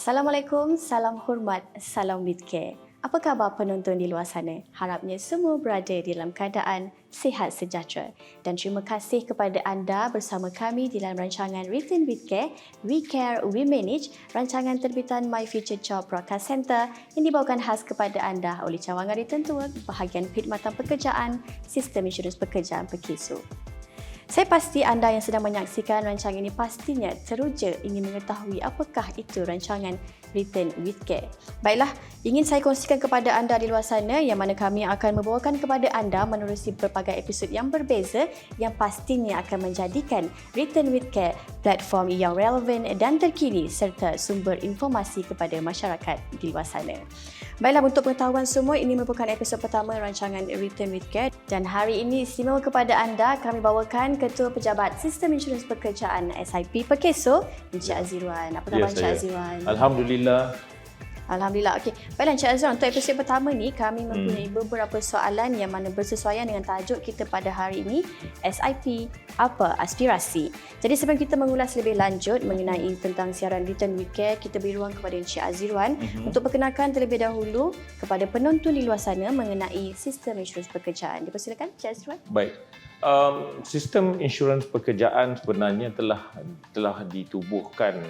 Assalamualaikum, salam hormat, salam Withcare. Apa khabar penonton di luar sana? Harapnya semua berada dalam keadaan sihat sejahtera. Dan terima kasih kepada anda bersama kami di dalam rancangan Written with Care, We Care, We Manage, rancangan terbitan My Future Job Broadcast Center yang dibawakan khas kepada anda oleh cawangan Written Network, bahagian Perkhidmatan Pekerjaan, Sistem Insurans Pekerjaan Perkisu. Saya pasti anda yang sedang menyaksikan rancangan ini pastinya teruja ingin mengetahui apakah itu rancangan Written with Care. Baiklah, ingin saya kongsikan kepada anda di luar sana yang mana kami akan membawakan kepada anda menerusi berbagai episod yang berbeza yang pastinya akan menjadikan Written with Care platform yang relevan dan terkini serta sumber informasi kepada masyarakat di luar sana. Baiklah, untuk pengetahuan semua, ini merupakan episod pertama rancangan Written with Care dan hari ini istimewa kepada anda kami bawakan Ketua Pejabat Sistem Insurans Pekerjaan SIP Perkeso, Encik Azirwan. Apa khabar Encik Azirwan? Alhamdulillah. Alhamdulillah. Okey. Baiklah Encik Azirwan, untuk episod pertama ni kami mempunyai beberapa soalan yang mana bersesuaian dengan tajuk kita pada hari ini, SIP, apa aspirasi. Jadi sebelum kita mengulas lebih lanjut mengenai tentang siaran Written with Care, kita beri ruang kepada Encik Azirwan untuk perkenalkan terlebih dahulu kepada penonton di luar sana mengenai sistem insurans pekerjaan. Dipersilakan Encik Azirwan. Baik. Sistem insurans pekerjaan sebenarnya telah ditubuhkan.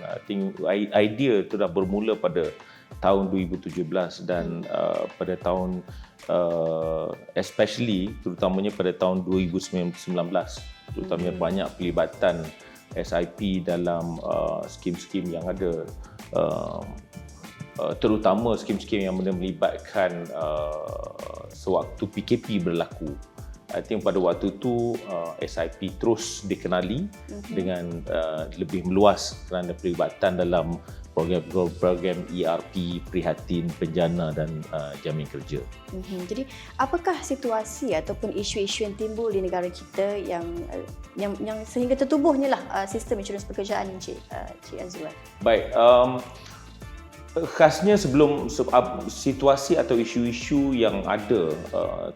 Idea itu dah bermula pada tahun 2017 dan pada tahun especially terutamanya pada tahun 2019 terutamanya banyak pelibatan SIP dalam skim-skim yang ada, terutama skim-skim yang melibatkan sewaktu PKP berlaku. I think pada waktu itu SIP terus dikenali dengan lebih meluas kerana pelibatan dalam program ERP, Prihatin, Penjana dan Jamin Kerja. Jadi apakah situasi ataupun isu-isu yang timbul di negara kita yang sehingga tertubuhnya lah sistem insurans pekerjaan Encik Azirwan? Baik, khasnya sebelum situasi atau isu-isu yang ada,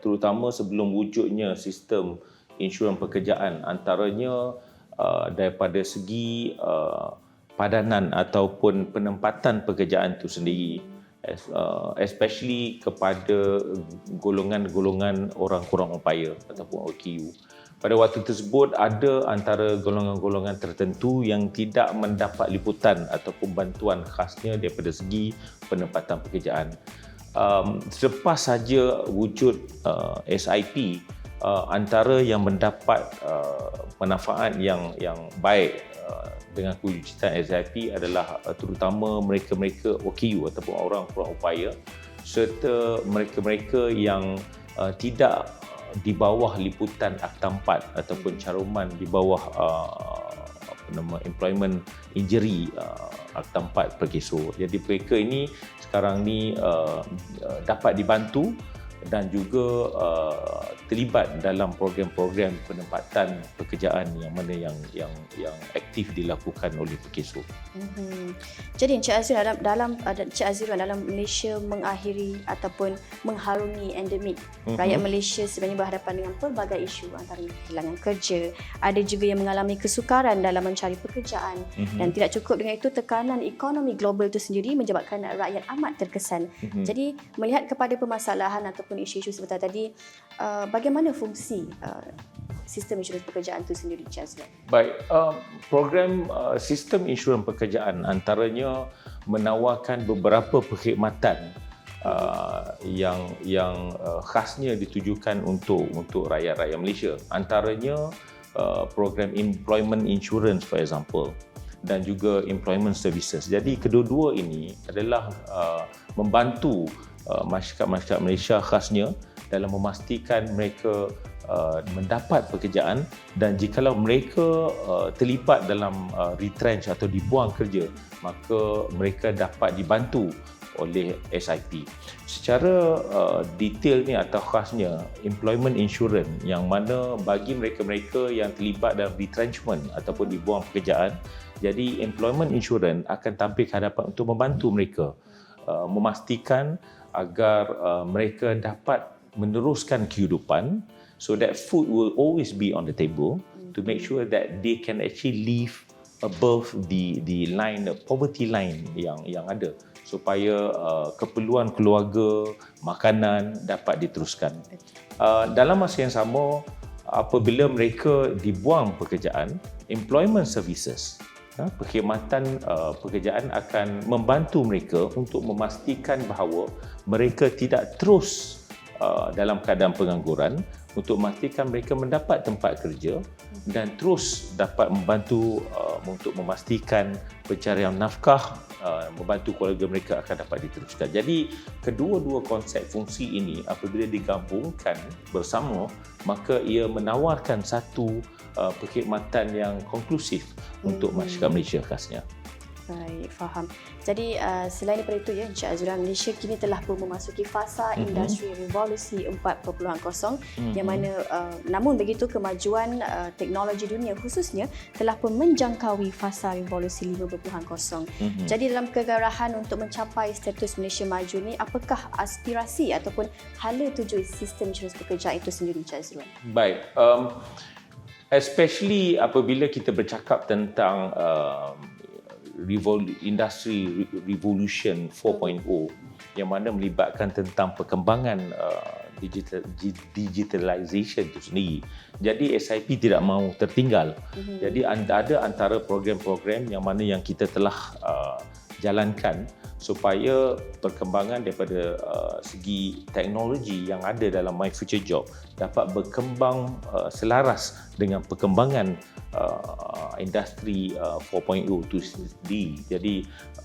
terutama sebelum wujudnya sistem insurans pekerjaan, antaranya daripada segi padanan ataupun penempatan pekerjaan itu sendiri, especially kepada golongan-golongan orang kurang upaya ataupun OKU. Pada waktu tersebut ada antara golongan-golongan tertentu yang tidak mendapat liputan ataupun bantuan khasnya daripada segi penempatan pekerjaan. Selepas saja wujud SIP, antara yang mendapat manfaat yang baik dengan kewujudan SIP adalah terutama mereka-mereka OKU ataupun orang kurang upaya serta mereka-mereka yang tidak di bawah liputan Akta 4 ataupun caruman di bawah employment injury Akta 4 Perkeso. Jadi mereka ini sekarang ni dapat dibantu dan juga terlibat dalam program-program penempatan pekerjaan yang mana yang aktif dilakukan oleh Perkeso. Jadi Encik Azirwan dalam Malaysia mengakhiri ataupun mengharungi endemik, rakyat Malaysia sebenarnya berhadapan dengan pelbagai isu antaranya kehilangan kerja, ada juga yang mengalami kesukaran dalam mencari pekerjaan dan tidak cukup dengan itu tekanan ekonomi global itu sendiri menyebabkan rakyat amat terkesan. Jadi melihat kepada permasalahan ataupun isu-isu seperti tadi, bagaimana fungsi sistem insurans pekerjaan itu sendiri, Encik Azirwan? Baik, program sistem insurans pekerjaan antaranya menawarkan beberapa perkhidmatan yang khasnya ditujukan untuk rakyat-rakyat Malaysia. Antaranya program employment insurance for example dan juga employment services. Jadi kedua-dua ini adalah membantu masyarakat Malaysia khasnya dalam memastikan mereka mendapat pekerjaan dan jikalau mereka terlibat dalam retrench atau dibuang kerja, maka mereka dapat dibantu oleh SIP. Secara detail ni atau khasnya employment insurance yang mana bagi mereka-mereka yang terlibat dalam retrenchment ataupun dibuang pekerjaan, jadi employment insurance akan tampil ke hadapan untuk membantu mereka memastikan agar mereka dapat meneruskan kehidupan so that food will always be on the table to make sure that they can actually live above the line, the poverty line yang ada, supaya keperluan keluarga, makanan dapat diteruskan. Dalam masa yang sama, apabila mereka dibuang pekerjaan, employment services, perkhidmatan pekerjaan akan membantu mereka untuk memastikan bahawa mereka tidak terus dalam keadaan pengangguran, untuk memastikan mereka mendapat tempat kerja dan terus dapat membantu untuk memastikan pencarian nafkah, membantu keluarga mereka akan dapat diteruskan. Jadi kedua-dua konsep fungsi ini apabila digabungkan bersama, maka ia menawarkan satu perkhidmatan yang konklusif untuk masyarakat Malaysia khasnya. Baik, faham. Jadi selain daripada itu, Encik Azriwan, Malaysia kini telah pun memasuki fasa industri revolusi 4.0 yang mana namun begitu kemajuan teknologi dunia khususnya telah pun menjangkaui fasa revolusi 5.0. Jadi dalam kegarahan untuk mencapai status Malaysia maju ni, apakah aspirasi ataupun hala tuju sistem insurans pekerjaan itu sendiri, Encik Azriwan? Baik, especially apabila kita bercakap tentang industri revolution 4.0 yang mana melibatkan tentang perkembangan digitalization itu sendiri. Jadi SIP tidak mahu tertinggal. Jadi ada antara program-program yang mana yang kita telah jalankan supaya perkembangan daripada segi teknologi yang ada dalam My Future Job dapat berkembang selaras dengan perkembangan industri 4.0 itu sendiri. Jadi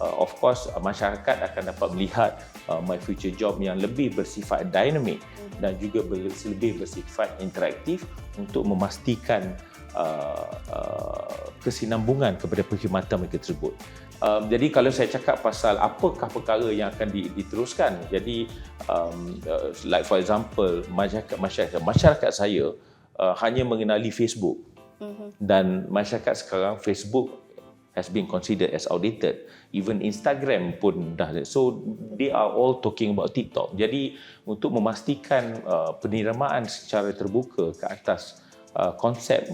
of course masyarakat akan dapat melihat My Future Job yang lebih bersifat dinamik dan juga lebih bersifat interaktif untuk memastikan kesinambungan kepada perkhidmatan mereka tersebut. Jadi kalau saya cakap pasal apakah perkara yang akan diteruskan, jadi like for example masyarakat saya hanya mengenali Facebook dan masyarakat sekarang Facebook has been considered as outdated. Even Instagram pun dah. So they are all talking about TikTok. Jadi untuk memastikan penerimaan secara terbuka ke atas konsep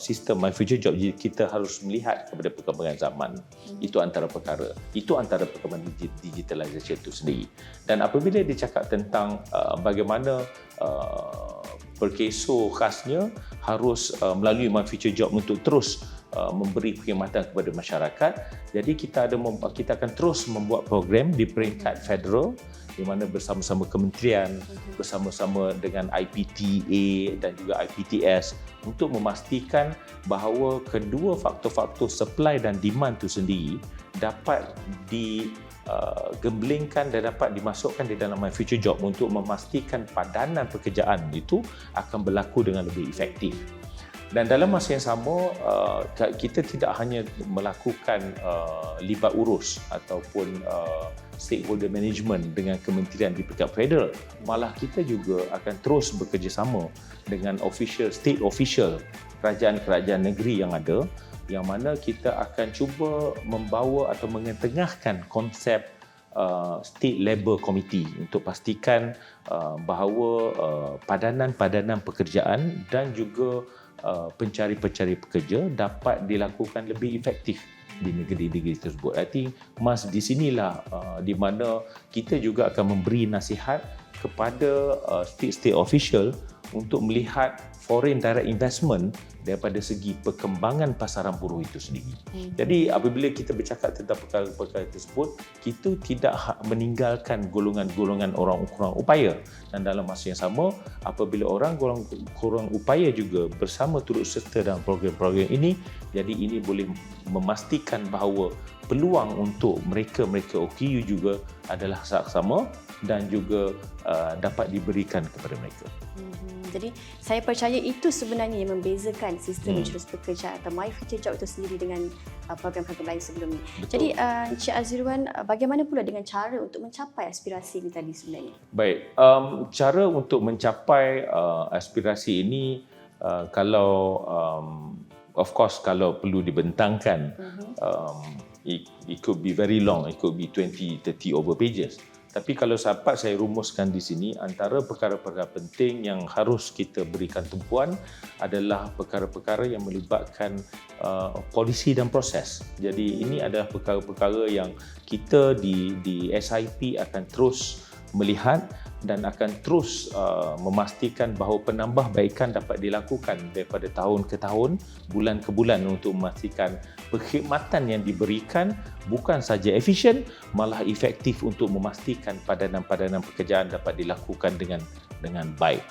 sistem My Future Job, kita harus melihat kepada perkembangan zaman. Itu antara perkara. Itu antara perkembangan digitalisasi itu sendiri. Dan apabila dicakap tentang bagaimana perkeso khasnya harus melalui My Future Job untuk terus memberi perkhidmatan kepada masyarakat. Jadi kita akan terus membuat program di peringkat federal di mana bersama-sama kementerian, bersama-sama dengan IPTA dan juga IPTS untuk memastikan bahawa kedua faktor-faktor supply dan demand itu sendiri dapat digemblengkan dan dapat dimasukkan di dalam My Future Job untuk memastikan padanan pekerjaan itu akan berlaku dengan lebih efektif. Dan dalam masa yang sama, kita tidak hanya melakukan libat urus ataupun stakeholder management dengan kementerian di peringkat federal, malah kita juga akan terus bekerjasama dengan state official kerajaan-kerajaan negeri yang ada, yang mana kita akan cuba membawa atau mengetengahkan konsep State Labour Committee untuk pastikan bahawa padanan-padanan pekerjaan dan juga pencari-pencari pekerja dapat dilakukan lebih efektif di negeri-negeri tersebut. I think di sinilah di mana kita juga akan memberi nasihat kepada state official untuk melihat foreign direct investment daripada segi perkembangan pasaran buruh itu sendiri. Jadi apabila kita bercakap tentang perkara-perkara tersebut, kita tidak meninggalkan golongan-golongan orang kurang upaya, dan dalam masa yang sama apabila orang kurang upaya juga bersama turut serta dalam program-program ini, jadi ini boleh memastikan bahawa peluang untuk mereka OKU juga adalah sama dan juga dapat diberikan kepada mereka. Jadi saya percaya itu sebenarnya yang membezakan sistem insurans pekerjaan atau My Future Job itu sendiri dengan program-program lain sebelum ini. Betul. Jadi Encik Azriwan, bagaimana pula dengan cara untuk mencapai aspirasi ini tadi sebenarnya? Baik, cara untuk mencapai aspirasi ini kalau of course kalau perlu dibentangkan, it could be very long, it could be 20-30 over pages. Tapi kalau dapat saya rumuskan di sini, antara perkara-perkara penting yang harus kita berikan tumpuan adalah perkara-perkara yang melibatkan polisi dan proses. Jadi ini adalah perkara-perkara yang kita di SIP akan terus melihat dan akan terus memastikan bahawa penambahbaikan dapat dilakukan daripada tahun ke tahun, bulan ke bulan untuk memastikan perkhidmatan yang diberikan bukan saja efisien, malah efektif untuk memastikan padanan-padanan pekerjaan dapat dilakukan dengan baik.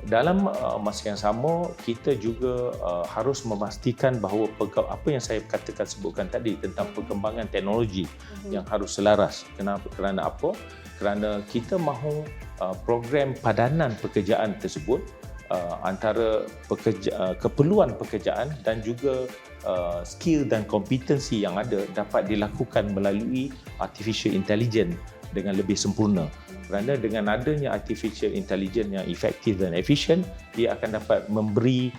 Dalam masa yang sama, kita juga harus memastikan bahawa apa yang saya sebutkan tadi tentang perkembangan teknologi yang harus selaras. Kerana apa? Kerana kita mahu program padanan pekerjaan tersebut antara keperluan pekerjaan dan juga skill dan kompetensi yang ada dapat dilakukan melalui artificial intelligence dengan lebih sempurna. Kerana dengan adanya artificial intelligence yang efektif dan efisien, dia akan dapat memberi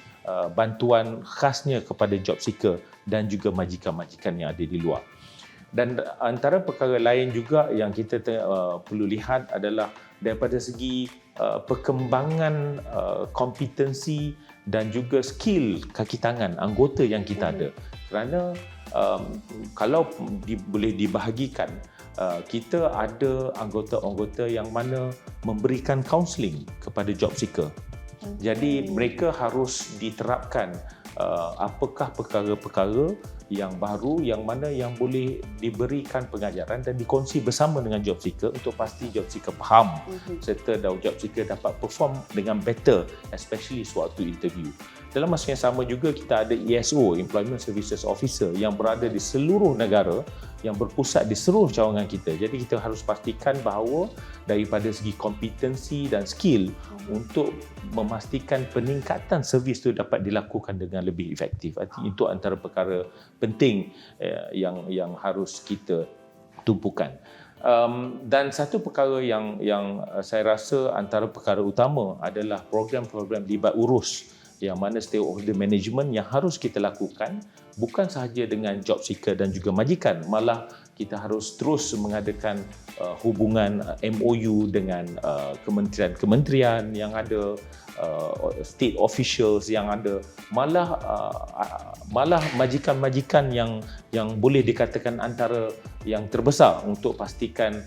bantuan khasnya kepada job seeker dan juga majikan-majikan yang ada di luar. Dan antara perkara lain juga yang kita perlu lihat adalah daripada segi perkembangan kompetensi dan juga skill kaki tangan anggota yang kita ada. Kerana kalau boleh dibahagikan, kita ada anggota-anggota yang mana memberikan kaunseling kepada job seeker. Jadi mereka harus diterapkan apakah perkara-perkara yang baru yang mana yang boleh diberikan pengajaran dan dikongsi bersama dengan job seeker untuk pasti job seeker faham serta job seeker dapat perform dengan better, especially sewaktu interview. Dalam masa yang sama juga kita ada ESO, Employment Services Officer, yang berada di seluruh negara, yang berpusat di seluruh cawangan kita. Jadi kita harus pastikan bahawa daripada segi kompetensi dan skill untuk memastikan peningkatan servis itu dapat dilakukan dengan lebih efektif. Itu antara perkara penting yang harus kita tumpukan. Dan satu perkara yang saya rasa antara perkara utama adalah program-program libat urus, yang mana stakeholder management yang harus kita lakukan bukan sahaja dengan job seeker dan juga majikan, malah kita harus terus mengadakan hubungan MOU dengan kementerian-kementerian yang ada, state officials yang ada, malah majikan-majikan yang boleh dikatakan antara yang terbesar untuk pastikan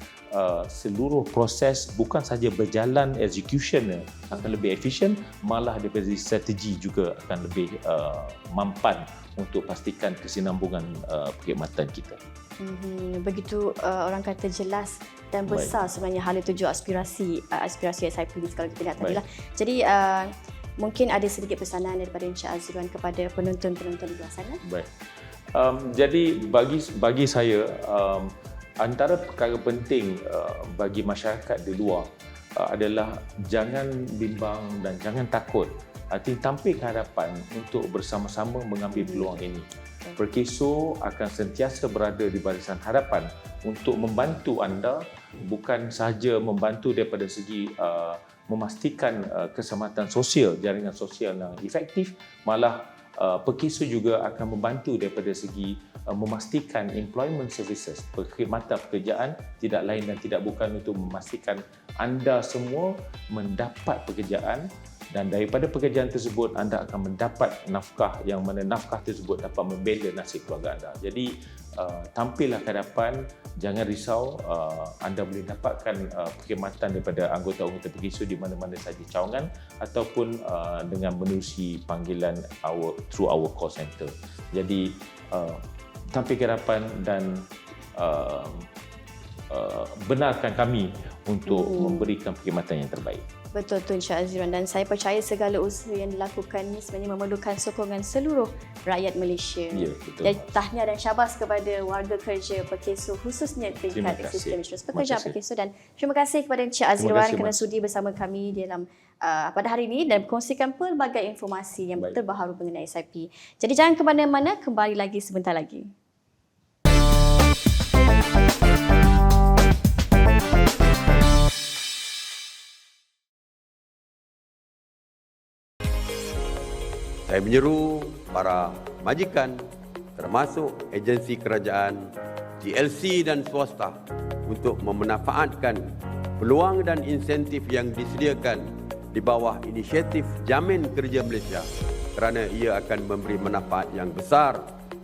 seluruh proses bukan saja berjalan execution akan lebih efisien, malah daripada strategi juga akan lebih mampan untuk pastikan kesinambungan perkhidmatan kita. Begitu orang kata jelas dan besar sebenarnya hal tuju aspirasi SIP kalau kita lihat tadi lah. Jadi mungkin ada sedikit pesanan daripada Encik Azriwan kepada penonton-penonton di luar sana. Baik. Jadi bagi saya antara perkara penting bagi masyarakat di luar adalah jangan bimbang dan jangan takut. Tampil ke hadapan untuk bersama-sama mengambil peluang ini. Perkeso akan sentiasa berada di barisan hadapan untuk membantu anda, bukan sahaja membantu daripada segi memastikan keselamatan sosial, jaringan sosial yang efektif, malah Perkeso juga akan membantu daripada segi memastikan employment services, perkhidmatan pekerjaan tidak lain dan tidak bukan untuk memastikan anda semua mendapat pekerjaan, dan daripada pekerjaan tersebut anda akan mendapat nafkah yang mana nafkah tersebut dapat membela nasib keluarga anda. Jadi tampillah ke hadapan, jangan risau, anda boleh dapatkan perkhidmatan daripada anggota-anggota Perkeso di mana-mana saja cawangan ataupun dengan menerusi panggilan through our call center. Jadi tampil ke hadapan dan benarkan kami untuk memberikan perkhidmatan yang terbaik. Betul tu Encik Azriwan, dan saya percaya segala usaha yang dilakukan ini sebenarnya memerlukan sokongan seluruh rakyat Malaysia. Ya, betul. Dan tahniah dan syabas kepada warga kerja Perkeso, khususnya peringkat sistem insurans pekerjaan Perkeso, dan terima kasih kepada Encik Azriwan kerana sudi bersama kami dalam pada hari ini dan berkongsikan pelbagai informasi yang terbaharu mengenai SIP. Jadi jangan ke mana-mana, kembali lagi sebentar lagi. Saya menyeru para majikan termasuk agensi kerajaan GLC dan swasta untuk memanfaatkan peluang dan insentif yang disediakan di bawah inisiatif Jamin Kerja Malaysia kerana ia akan memberi manfaat yang besar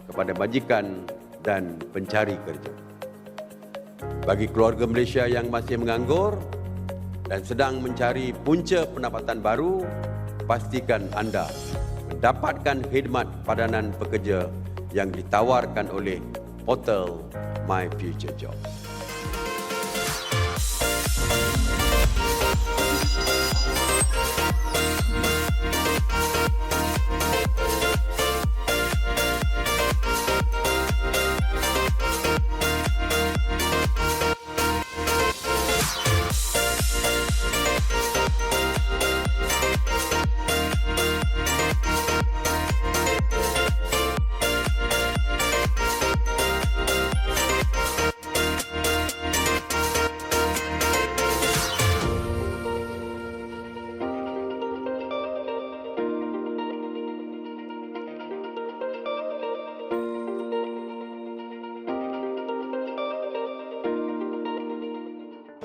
kepada majikan dan pencari kerja. Bagi keluarga Malaysia yang masih menganggur dan sedang mencari punca pendapatan baru, pastikan anda mendapatkan khidmat padanan pekerja yang ditawarkan oleh portal My Future Job.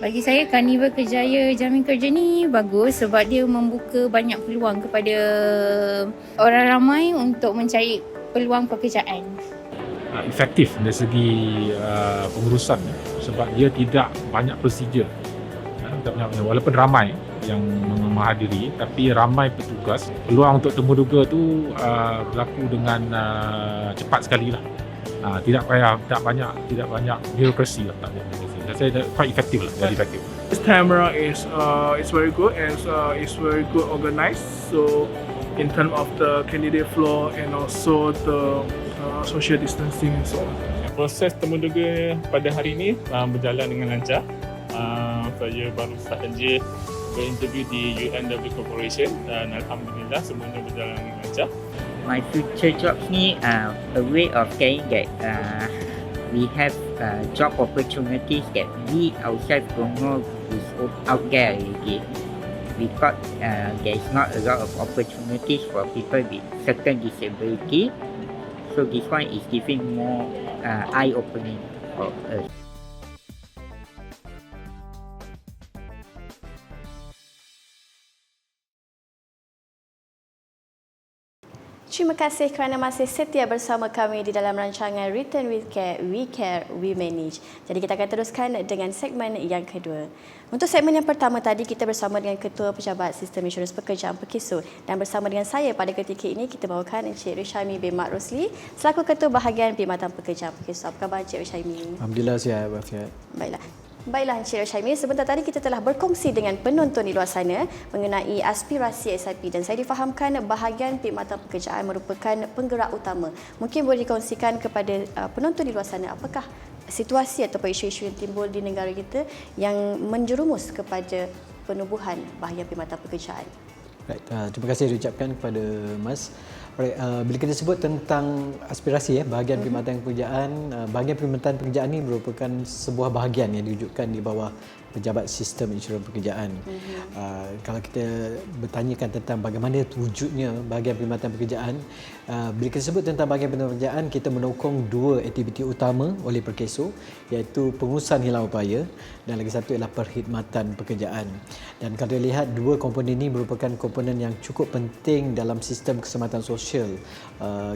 Bagi saya, Carnival Kerjaya Jamin Kerja ni bagus sebab dia membuka banyak peluang kepada orang ramai untuk mencari peluang pekerjaan. Efektif dari segi pengurusan sebab dia tidak banyak prosedur. Walaupun ramai yang menghadiri, tapi ramai petugas. Peluang untuk temu duga tu berlaku dengan cepat sekali lah. Tidak banyak birokrasi lah. Saya quite effective lah, very effective. This camera is very good and it's very good organized. So in terms of the candidate flow and also the social distancing and so on. Proses temuduga pada hari ini berjalan dengan lancar. Saya baru sahaja berinterview di UNW Corporation dan alhamdulillah semuanya berjalan dengan lancar. My future jobs ni a way of saying that we have job opportunities that we ourselves don't know is out there already. Because there is not a lot of opportunities for people with certain disability. So this one is giving more eye-opening for us. Terima kasih kerana masih setia bersama kami di dalam rancangan Return with Care, We Care, We Manage. Jadi kita akan teruskan dengan segmen yang kedua. Untuk segmen yang pertama tadi, kita bersama dengan Ketua Pejabat Sistem Insurans Pekerjaan Perkeso, dan bersama dengan saya pada ketika ini kita bawakan Encik Rishaimi bin Mat Rosli selaku Ketua Bahagian Perkhidmatan Pekerjaan Perkeso. Apa khabar Encik Rishaimi? Alhamdulillah sihat walafiat. Baiklah Encik Rishaimi, sebentar tadi kita telah berkongsi dengan penonton di luar sana mengenai aspirasi SIP, dan saya difahamkan bahagian perkhidmatan pekerjaan merupakan penggerak utama. Mungkin boleh dikongsikan kepada penonton di luar sana apakah situasi atau isu-isu yang timbul di negara kita yang menjerumus kepada penubuhan bahagian perkhidmatan pekerjaan. Right, terima kasih diucapkan kepada Mas. Bila kita sebut tentang aspirasi bahagian perkhidmatan pekerjaan, bahagian perkhidmatan pekerjaan ini merupakan sebuah bahagian yang diwujudkan di bawah Pejabat Sistem Insurans Pekerjaan. Kalau kita bertanyakan tentang bagaimana wujudnya bahagian perkhidmatan pekerjaan, bila kita sebut tentang bahagian perkhidmatan pekerjaan, kita menokong dua aktiviti utama oleh Perkeso, iaitu pengurusan hilang upaya dan lagi satu ialah perkhidmatan pekerjaan. Dan kalau dilihat, dua komponen ini merupakan komponen yang cukup penting dalam sistem keselamatan sosial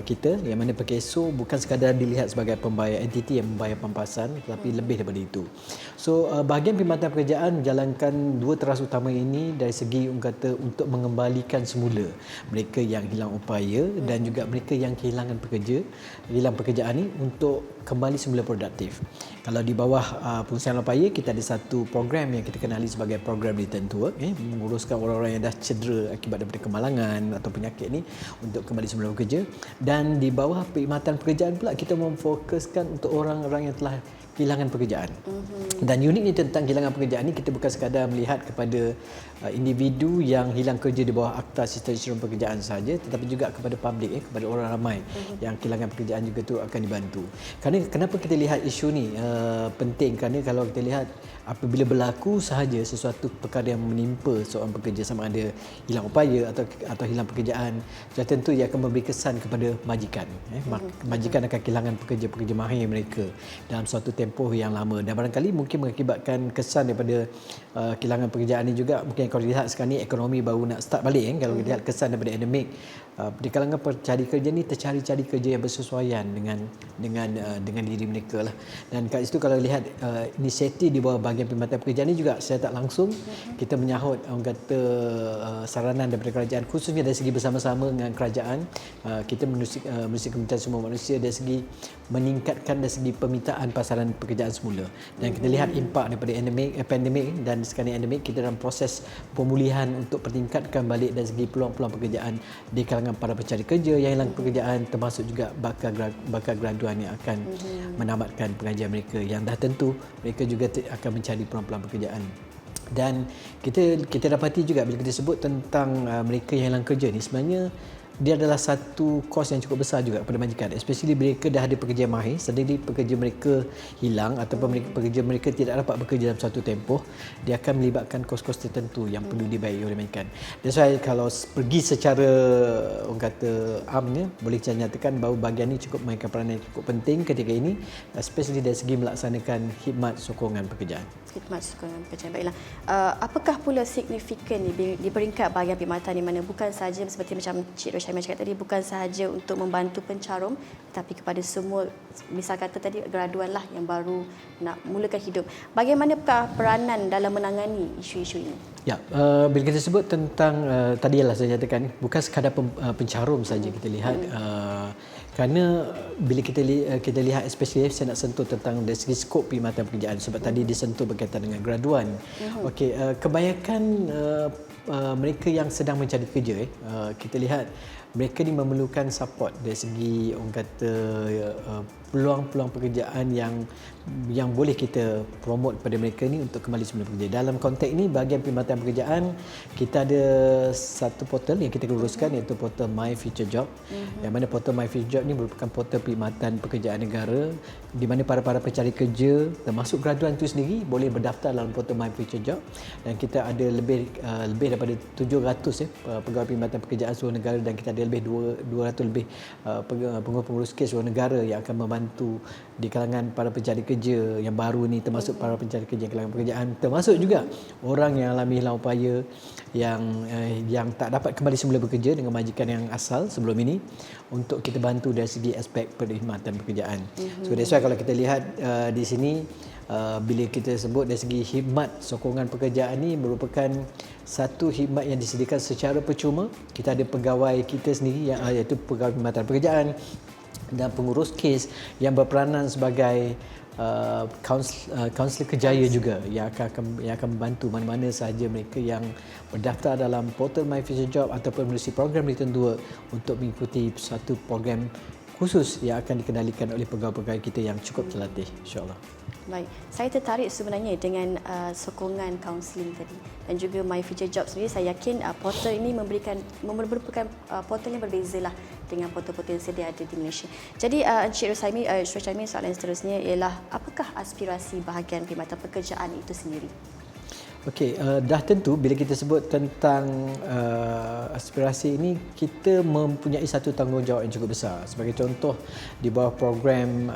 kita, yang mana Perkeso bukan sekadar dilihat sebagai pembayar entiti yang membayar pampasan, tetapi lebih daripada itu. So bahagian perkhidmatan pekerjaan menjalankan dua teras utama ini dari segi untuk mengembalikan semula mereka yang hilang upaya dan juga mereka yang kehilangan hilang pekerjaan ini untuk kembali semula produktif. Kalau di bawah pengurusan upaya, kita ada satu program yang kita kenali sebagai program Return to Work, menguruskan orang-orang yang dah cedera akibat daripada kemalangan atau penyakit ni untuk kembali semula bekerja. Dan di bawah perkhidmatan pekerjaan pula, kita memfokuskan untuk orang-orang yang telah kehilangan pekerjaan. Dan uniknya tentang kehilangan pekerjaan ni, kita bukan sekadar melihat kepada individu yang hilang kerja di bawah Akta Sistem Insyuran Pekerjaan sahaja, tetapi juga kepada publik, kepada orang ramai yang kehilangan pekerjaan juga tu akan dibantu. Kerana kenapa kita lihat isu ni penting, kerana kalau kita lihat apabila berlaku sahaja sesuatu perkara yang menimpa seorang pekerja, sama ada hilang upaya atau hilang pekerjaan, sudah tentu ia akan memberi kesan kepada majikan. Majikan akan kehilangan pekerja-pekerja mahir mereka dalam suatu tempoh yang lama, dan barangkali mungkin mengakibatkan kesan daripada kehilangan pekerjaan ini juga. Mungkin kalau dilihat sekarang ni ekonomi baru nak start balik, kalau kita lihat kesan daripada endemik, di kalangan pencari kerja ni tercari-cari kerja yang bersesuaian dengan diri mereka lah. Dan kat situ kalau lihat inisiatif di bawah bahagian Perkhidmatan Pekerjaan ni juga secara tak langsung kita menyahut orang kata saranan daripada kerajaan, khususnya dari segi bersama-sama dengan kerajaan, kita menerusi Kementerian Sumber Manusia dari segi meningkatkan dari segi permintaan pasaran pekerjaan semula. Dan kita lihat impak daripada pandemik dan sekarang endemik, kita dalam proses pemulihan untuk pertingkatkan balik dari segi peluang-peluang pekerjaan di kalangan para pencari kerja yang hilang pekerjaan, termasuk juga bakal graduan yang akan menamatkan pengajian mereka, yang dah tentu mereka juga akan mencari peluang-peluang pekerjaan. Dan kita dapati juga bila kita sebut tentang mereka yang hilang kerja ni, sebenarnya dia adalah satu kos yang cukup besar juga kepada majikan, especially mereka dah ada pekerja mahir, sendiri pekerja mereka hilang ataupun pekerja mereka tidak dapat bekerja dalam suatu tempoh, dia akan melibatkan kos-kos tertentu yang perlu dibayar oleh majikan. That's why kalau pergi secara orang kata amnya, boleh saya nyatakan bahawa bahagian ini cukup mainkan peranan yang cukup penting ketika ini, especially dari segi melaksanakan khidmat sokongan pekerjaan. Khidmat sokongan pekerjaan. Baiklah. Apakah pula signifikan di peringkat bahagian perkhidmatan di mana bukan sahaja seperti macam Cik Roshaimah cakap tadi, bukan sahaja untuk membantu pencarum, tapi kepada semua, misal kata tadi graduan lah yang baru nak mulakan hidup. Bagaimanakah peranan dalam menangani isu-isu ini? Ya, bila kita sebut tentang tadi ialah saya nyatakan bukan sekadar pencarum saja kita lihat, kerana bila kita lihat, especially saya nak sentuh tentang dari segi skop perkhidmatan pekerjaan, sebab tadi disentuh berkaitan dengan graduan. Okey, kebanyakan mereka yang sedang mencari kerja, kita lihat mereka ni memerlukan support dari segi orang kata peluang-peluang pekerjaan yang boleh kita promote kepada mereka ni untuk kembali semula bekerja. Dalam konteks ini, bahagian perkhidmatan pekerjaan, kita ada satu portal yang kita uruskan, iaitu portal My Future Job. Yang mana portal My Future Job ni merupakan portal perkhidmatan pekerjaan negara di mana para pencari kerja termasuk graduan itu sendiri boleh berdaftar dalam portal My Future Job, dan kita ada lebih daripada 700 pegawai perkhidmatan pekerjaan seluruh negara, dan kita ada lebih 200 lebih pengurus kes seluruh negara yang akan membantu di kalangan para pencari kerja yang baru ni, termasuk para pencari kerja yang kehilangan pekerjaan, termasuk juga orang yang alami hilang upaya yang tak dapat kembali semula bekerja dengan majikan yang asal sebelum ini, untuk kita bantu dari segi aspek perkhidmatan pekerjaan. So that's why kalau kita lihat di sini, bila kita sebut dari segi khidmat sokongan pekerjaan ni merupakan satu khidmat yang disediakan secara percuma. Kita ada pegawai kita sendiri iaitu pegawai perkhidmatan pekerjaan dan pengurus kes yang berperanan sebagai kaunselor kerjaya juga yang akan membantu mana-mana sahaja mereka yang berdaftar dalam portal My Future Job ataupun melalui program Return to Work untuk mengikuti satu program khusus yang akan dikendalikan oleh pegawai-pegawai kita yang cukup terlatih, insya-Allah. Baik, saya tertarik sebenarnya dengan sokongan kaunseling tadi dan juga My Future Job sendiri. Saya yakin portal ini merupakan portal yang berbeza lah dengan portal-portal yang sedia ada di Malaysia. Jadi Encik Roshaimah, soalan seterusnya ialah apakah aspirasi bahagian perkhidmatan pekerjaan itu sendiri? Okey, dah tentu bila kita sebut tentang aspirasi ini, kita mempunyai satu tanggungjawab yang cukup besar. Sebagai contoh, di bawah program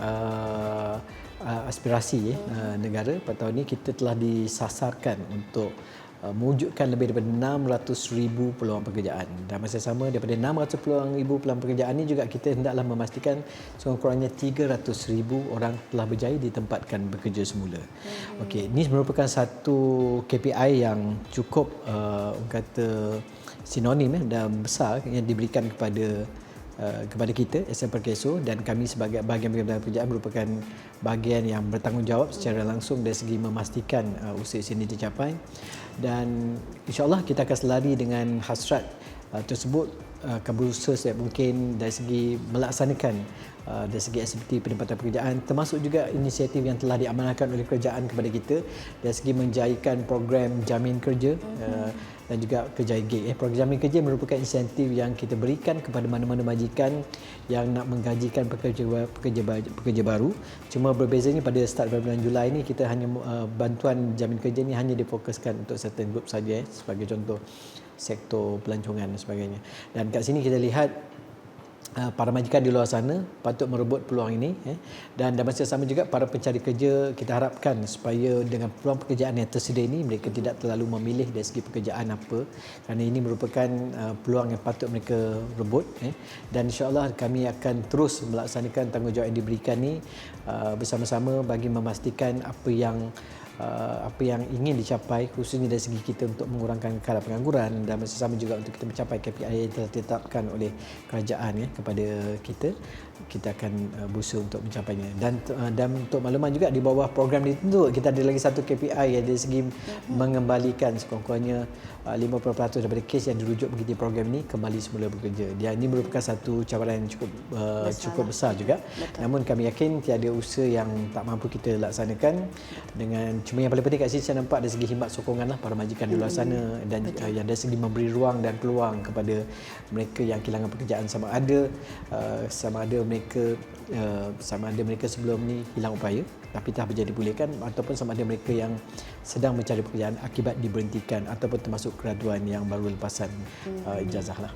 aspirasi negara pada tahun ini, kita telah disasarkan untuk mewujudkan lebih daripada 600,000 peluang pekerjaan. Dan masa sama, daripada 600,000 peluang pekerjaan ini juga kita hendaklah memastikan sekurang-kurangnya 300,000 orang telah berjaya ditempatkan bekerja semula. Okey, ini merupakan satu KPI yang cukup kata sinonim dan besar yang diberikan kepada kita SMPKSO, dan kami sebagai bahagian perkhidmatan pekerjaan merupakan bahagian yang bertanggungjawab secara langsung dari segi memastikan usaha ini tercapai, dan insya-Allah kita akan selari dengan hasrat tersebut akan berusaha setiap mungkin dari segi melaksanakan dari segi aktiviti penempatan pekerjaan, termasuk juga inisiatif yang telah diamanahkan oleh kerajaan kepada kita dari segi menjayakan program jamin kerja dan juga kerja gig. Program jamin kerja merupakan insentif yang kita berikan kepada mana-mana majikan yang nak menggajikan pekerja baru. Cuma berbezanya pada start bulan Julai ni, kita hanya bantuan jamin kerja ni hanya difokuskan untuk certain group saja, sebagai contoh sektor pelancongan dan sebagainya. Dan kat sini kita lihat para majikan di luar sana patut merebut peluang ini, dan dalam masa sama juga para pencari kerja, kita harapkan supaya dengan peluang pekerjaan yang tersedia ini mereka tidak terlalu memilih dari segi pekerjaan apa, kerana ini merupakan peluang yang patut mereka rebut, dan insya-Allah kami akan terus melaksanakan tanggungjawab yang diberikan ni bersama-sama bagi memastikan apa yang ingin dicapai, khususnya dari segi kita untuk mengurangkan kadar pengangguran, dan bersama juga untuk kita mencapai KPI yang telah ditetapkan oleh kerajaan kepada kita akan berusaha untuk mencapainya. Dan untuk makluman juga, di bawah program itu kita ada lagi satu KPI yang dari segi mengembalikan sekurang-kurangnya 50% daripada kes yang dirujuk mengikuti program ini kembali semula bekerja. Dia ini merupakan satu cabaran yang cukup besar juga. Betul. Namun kami yakin tiada usaha yang tak mampu kita laksanakan. Cuma yang paling penting kat sini saya nampak dari segi khidmat sokongan para majikan di luar sana, dan yang dari segi memberi ruang dan peluang kepada mereka yang kehilangan pekerjaan, sama ada mereka sebelum ni hilang upaya tapi telah berjaya dipulihkan, ataupun sama ada mereka yang sedang mencari pekerjaan akibat diberhentikan ataupun termasuk graduan yang baru lepasan ijazah lah.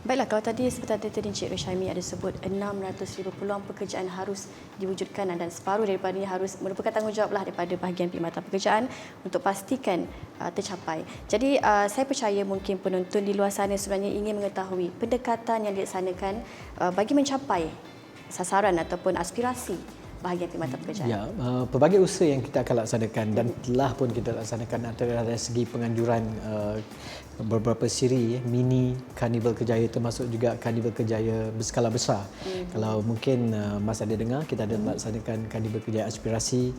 Baiklah, kalau tadi seperti tadi Encik Rushaimi ada sebut 600,000 peluang pekerjaan harus diwujudkan, dan separuh daripada ini harus merupakan tanggungjawablah daripada bahagian perkhidmatan pekerjaan untuk pastikan tercapai. Jadi saya percaya mungkin penonton di luar sana sebenarnya ingin mengetahui pendekatan yang dilaksanakan bagi mencapai sasaran ataupun aspirasi bahagian perkhidmatan pekerjaan. Ya, pelbagai usaha yang kita akan laksanakan dan telah pun kita laksanakan antara dari segi penganjuran beberapa siri mini Karnival Kerjaya, termasuk juga Karnival Kerjaya berskala besar. Kalau mungkin Mas ada dengar, kita ada melaksanakan Karnival Kerjaya Aspirasi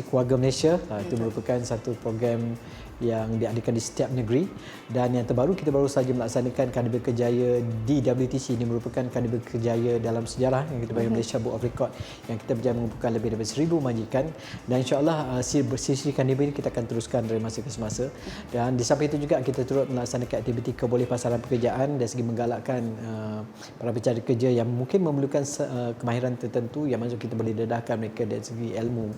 Keluarga Malaysia. Itu merupakan satu program yang diadakan di setiap negeri, dan yang terbaru kita baru saja melaksanakan Karnival Kerjaya di WTC. Ini merupakan Karnival Kerjaya dalam sejarah yang kita panggil Malaysia Book of Record, yang kita berjaya mengumpulkan lebih daripada 1,000 majikan, dan insya-Allah siri Karnival ini kita akan teruskan dari masa ke semasa. Dan di samping itu juga kita turut melaksanakan aktiviti kebolehpasaran pekerjaan dari segi menggalakkan para pencari kerja yang mungkin memerlukan kemahiran tertentu, yang maksud kita boleh dedahkan mereka dari segi ilmu,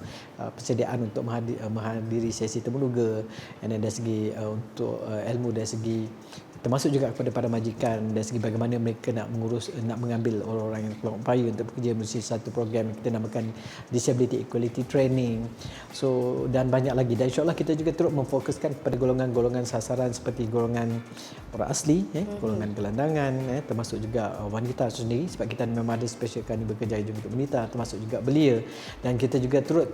persediaan untuk menghadiri sesi temuduga, dan dari segi untuk ilmu dari segi termasuk juga kepada para majikan dari segi bagaimana mereka nak mengambil orang-orang yang keluar upaya untuk bekerja melalui satu program yang kita namakan Disability Equality Training. Dan banyak lagi. Dan insya-Allah kita juga turut memfokuskan kepada golongan-golongan sasaran seperti golongan orang asli, golongan gelandangan, termasuk juga wanita itu sendiri, sebab kita memang ada special Karnival Kerjaya untuk wanita, termasuk juga belia. Dan kita juga turut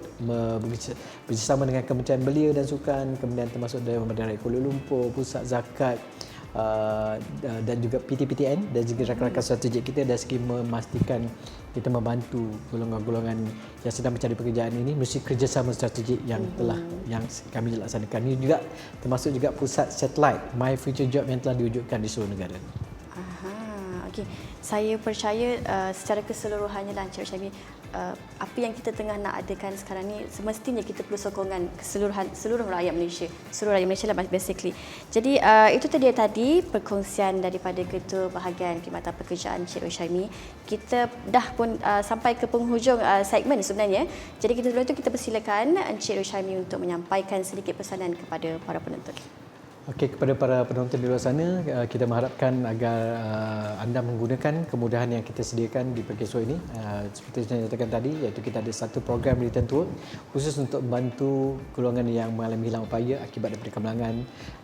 bersama dengan Kementerian Belia dan Sukan, kemudian termasuk Dewan Bandaraya Kuala Lumpur, Pusat Zakat, dan juga PTPTN dan juga rakan-rakan strategik kita dari segi memastikan kita membantu golongan-golongan yang sedang mencari pekerjaan ini mesti kerjasama strategik yang kami laksanakan. Ini juga termasuk juga pusat satellite My Future Job yang telah diwujudkan di seluruh negara. Okey, saya percaya secara keseluruhannya lah Encik Rushaimi, apa yang kita tengah nak adakan sekarang ni semestinya kita perlu sokongan keseluruhan seluruh rakyat Malaysia lah basically. Jadi itu tadi perkongsian daripada Ketua Bahagian Perkhidmatan Pekerjaan Encik Rushaimi. Kita dah pun sampai ke penghujung segmen sebenarnya. Jadi sebelum itu kita persilakan Encik Rushaimi untuk menyampaikan sedikit pesanan kepada para penonton. Okey, kepada para penonton di luar sana, kita mengharapkan agar anda menggunakan kemudahan yang kita sediakan di PKSO ini. Seperti saya katakan tadi, iaitu kita ada satu program Return to Work khusus untuk membantu golongan yang mengalami hilang upaya akibat daripada kemalangan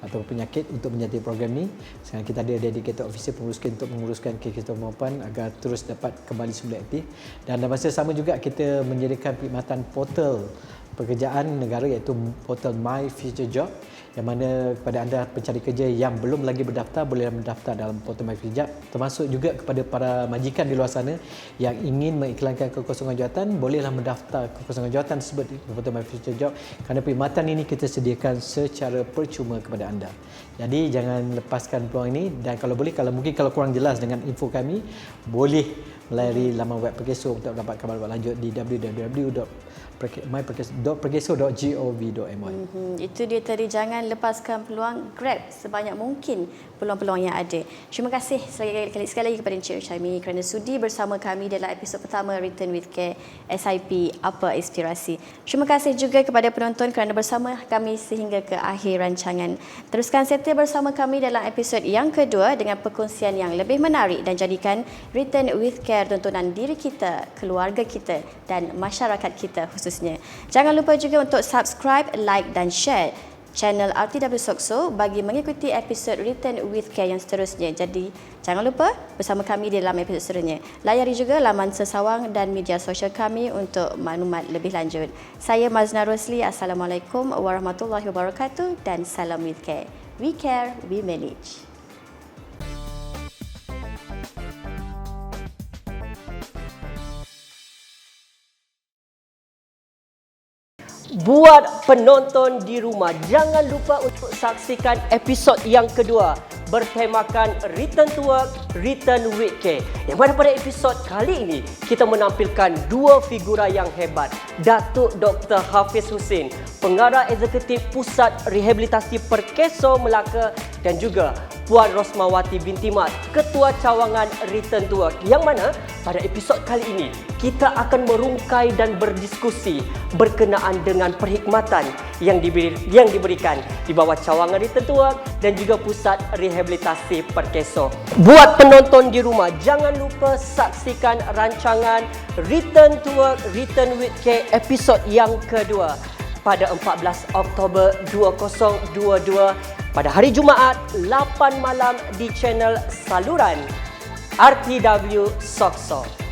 atau penyakit untuk menyertai program ini. Sekarang kita ada dedicated officer untuk menguruskan kes kemampuan agar terus dapat kembali semula aktif. Dan dalam masa sama juga kita menyediakan perkhidmatan portal pekerjaan negara, iaitu portal My Future Job, yang mana kepada anda pencari kerja yang belum lagi berdaftar, bolehlah mendaftar dalam portal MyFreeJob. Termasuk juga kepada para majikan di luar sana yang ingin mengiklankan kekosongan jawatan, bolehlah mendaftar kekosongan jawatan tersebut di portal MyFreeJob, kerana perkhidmatan ini kita sediakan secara percuma kepada anda. Jadi jangan lepaskan peluang ini, dan kalau boleh, kalau kurang jelas dengan info kami, boleh melayari laman web Perkeso untuk mendapatkan kabar lanjut di www.perkeso.gov.my. Itu dia tadi, jangan lepaskan peluang, grab sebanyak mungkin peluang-peluang yang ada. Terima kasih sekali lagi kepada Encik Syami kerana sudi bersama kami dalam episod pertama Return with Care SIP Apa Inspirasi. Terima kasih juga kepada penonton kerana bersama kami sehingga ke akhir rancangan. Teruskan setia bersama kami dalam episod yang kedua dengan perkongsian yang lebih menarik, dan jadikan Return with Care tontonan diri kita, keluarga kita dan masyarakat kita khususnya. Jangan lupa juga untuk subscribe, like dan share channel RTW Sokso bagi mengikuti episod Return with Care yang seterusnya. Jadi jangan lupa bersama kami di dalam episod seterusnya. Layari juga laman sesawang dan media sosial kami untuk maklumat lebih lanjut. Saya Mazna Rosli. Assalamualaikum warahmatullahi wabarakatuh dan salam with care. We care, we manage. Buat penonton di rumah, jangan lupa untuk saksikan episod yang kedua bertemakan Return to Work, Return with Care. Yang mana pada episod kali ini kita menampilkan dua figura yang hebat. Datuk Dr. Hafiz Hussein, Pengarah Eksekutif Pusat Rehabilitasi Perkeso Melaka, dan juga Puan Rosmawati binti Mat, Ketua Cawangan Return to Work. Yang mana pada episod kali ini kita akan merungkai dan berdiskusi berkenaan dengan perkhidmatan yang diberikan di bawah cawangan Return to Work dan juga Pusat Rehabilitasi Perkeso. Buat penonton di rumah, jangan lupa saksikan rancangan Return to Work, Return with Care episod yang kedua pada 14 Oktober 2022 pada hari Jumaat 8 malam di channel saluran RTW Sokso.